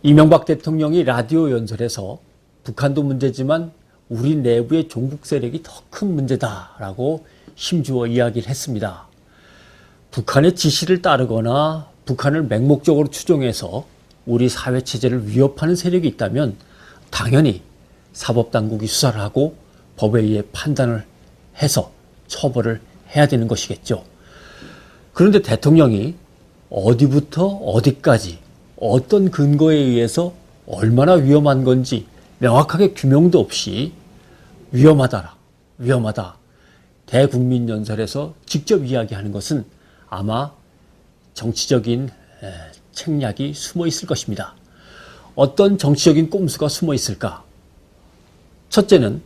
이명박 대통령이 라디오 연설에서 북한도 문제지만 우리 내부의 종북 세력이 더 큰 문제다라고 힘주어 이야기를 했습니다. 북한의 지시를 따르거나 북한을 맹목적으로 추종해서 우리 사회체제를 위협하는 세력이 있다면 당연히 사법당국이 수사를 하고 법에 의해 판단을 해서 처벌을 해야 되는 것이겠죠. 그런데 대통령이 어디부터 어디까지 어떤 근거에 의해서 얼마나 위험한 건지 명확하게 규명도 없이 위험하다 대국민연설에서 직접 이야기하는 것은 아마 정치적인 책략이 숨어 있을 것입니다. 어떤 정치적인 꼼수가 숨어 있을까? 첫째는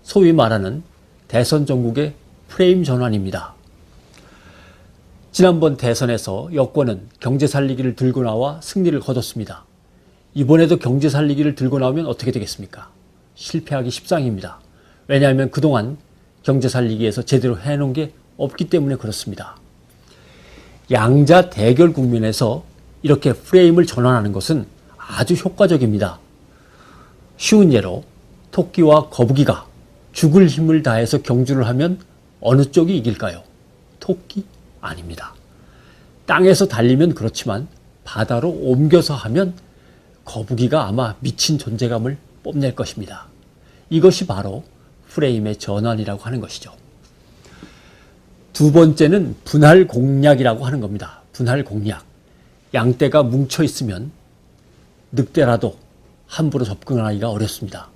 소위 말하는 대선 전국의 프레임 전환입니다. 지난번 대선에서 여권은 경제 살리기를 들고 나와 승리를 거뒀습니다. 이번에도 경제 살리기를 들고 나오면 어떻게 되겠습니까? 실패하기 십상입니다. 왜냐하면 그동안 경제 살리기에서 제대로 해놓은 게 없기 때문에 그렇습니다. 양자 대결 국면에서 이렇게 프레임을 전환하는 것은 아주 효과적입니다. 쉬운 예로 토끼와 거북이가 죽을 힘을 다해서 경주를 하면 어느 쪽이 이길까요? 토끼? 아닙니다. 땅에서 달리면 그렇지만 바다로 옮겨서 하면 거북이가 아마 미친 존재감을 뽐낼 것입니다. 이것이 바로 프레임의 전환이라고 하는 것이죠. 두 번째는 분할 공략이라고 하는 겁니다. 분할 공략. 양떼가 뭉쳐 있으면 늑대라도 함부로 접근하기가 어렵습니다.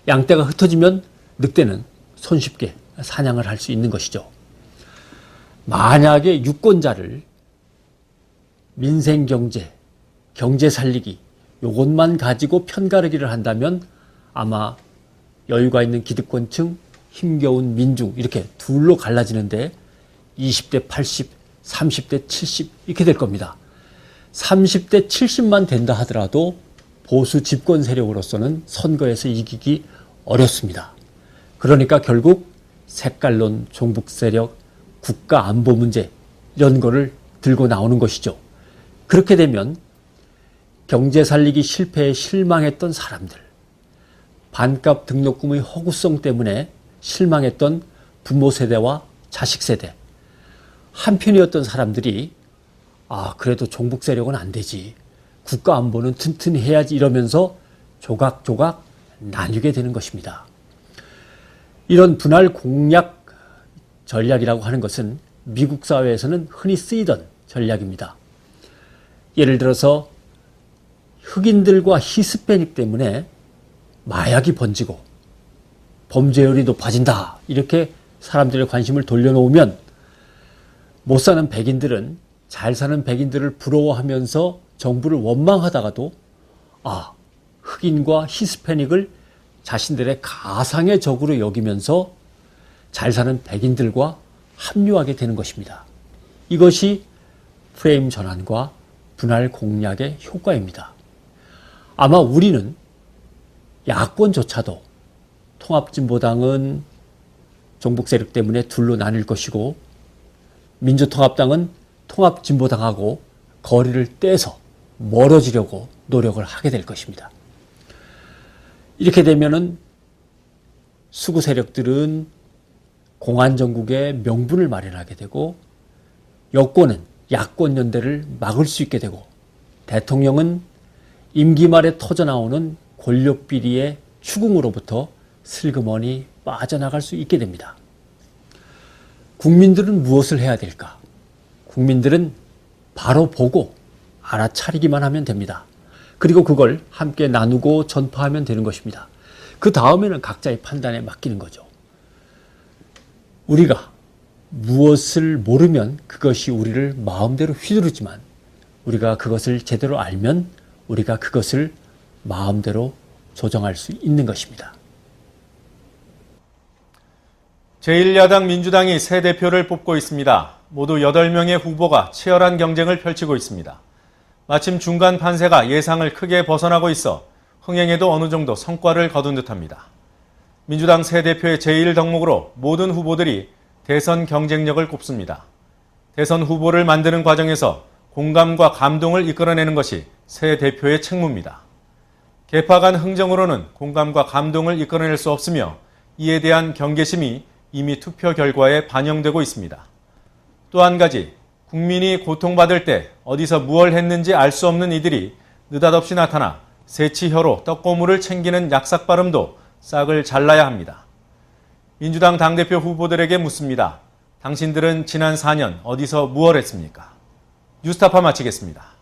양떼가 흩어지면 늑대는 손쉽게 사냥을 할 수 있는 것이죠. 만약에 유권자를 민생경제, 경제 살리기 이것만 가지고 편가르기를 한다면 아마 여유가 있는 기득권층, 힘겨운 민중 이렇게 둘로 갈라지는데 20대 80, 30대 70 이렇게 될 겁니다. 30대 70만 된다 하더라도 보수 집권 세력으로서는 선거에서 이기기 어렵습니다. 그러니까 결국 색깔론, 종북 세력, 국가 안보 문제 이런 거를 들고 나오는 것이죠. 그렇게 되면 경제 살리기 실패에 실망했던 사람들, 반값 등록금의 허구성 때문에 실망했던 부모 세대와 자식 세대, 한편이었던 사람들이 그래도 종북 세력은 안 되지, 국가 안보는 튼튼히 해야지 이러면서 조각조각 나뉘게 되는 것입니다. 이런 분할 공략 전략이라고 하는 것은 미국 사회에서는 흔히 쓰이던 전략입니다. 예를 들어서 흑인들과 히스패닉 때문에 마약이 번지고 범죄율이 높아진다 이렇게 사람들의 관심을 돌려놓으면 못 사는 백인들은 잘 사는 백인들을 부러워하면서 정부를 원망하다가도 흑인과 히스패닉을 자신들의 가상의 적으로 여기면서 잘 사는 백인들과 합류하게 되는 것입니다. 이것이 프레임 전환과 분할 공략의 효과입니다. 아마 우리는 야권조차도 통합진보당은 종북 세력 때문에 둘로 나뉠 것이고 민주통합당은 통합진보당하고 거리를 떼서 멀어지려고 노력을 하게 될 것입니다. 이렇게 되면은 수구 세력들은 공안정국의 명분을 마련하게 되고 여권은 야권 연대를 막을 수 있게 되고 대통령은 임기 말에 터져나오는 권력 비리의 추궁으로부터 슬그머니 빠져나갈 수 있게 됩니다. 국민들은 무엇을 해야 될까? 국민들은 바로 보고 알아차리기만 하면 됩니다. 그리고 그걸 함께 나누고 전파하면 되는 것입니다. 그 다음에는 각자의 판단에 맡기는 거죠. 우리가 무엇을 모르면 그것이 우리를 마음대로 휘두르지만 우리가 그것을 제대로 알면 우리가 그것을 마음대로 조정할 수 있는 것입니다. 제1야당 민주당이 새 대표를 뽑고 있습니다. 모두 8명의 후보가 치열한 경쟁을 펼치고 있습니다. 마침 중간 판세가 예상을 크게 벗어나고 있어 흥행에도 어느 정도 성과를 거둔 듯합니다. 민주당 새 대표의 제1덕목으로 모든 후보들이 대선 경쟁력을 꼽습니다. 대선 후보를 만드는 과정에서 공감과 감동을 이끌어내는 것이 새 대표의 책무입니다. 개파 간 흥정으로는 공감과 감동을 이끌어낼 수 없으며 이에 대한 경계심이 이미 투표 결과에 반영되고 있습니다. 또 한 가지, 국민이 고통받을 때 어디서 무얼 했는지 알 수 없는 이들이 느닷없이 나타나 새치혀로 떡고물을 챙기는 약삭 발음도 싹을 잘라야 합니다. 민주당 당대표 후보들에게 묻습니다. 당신들은 지난 4년 어디서 무얼 했습니까? 뉴스타파 마치겠습니다.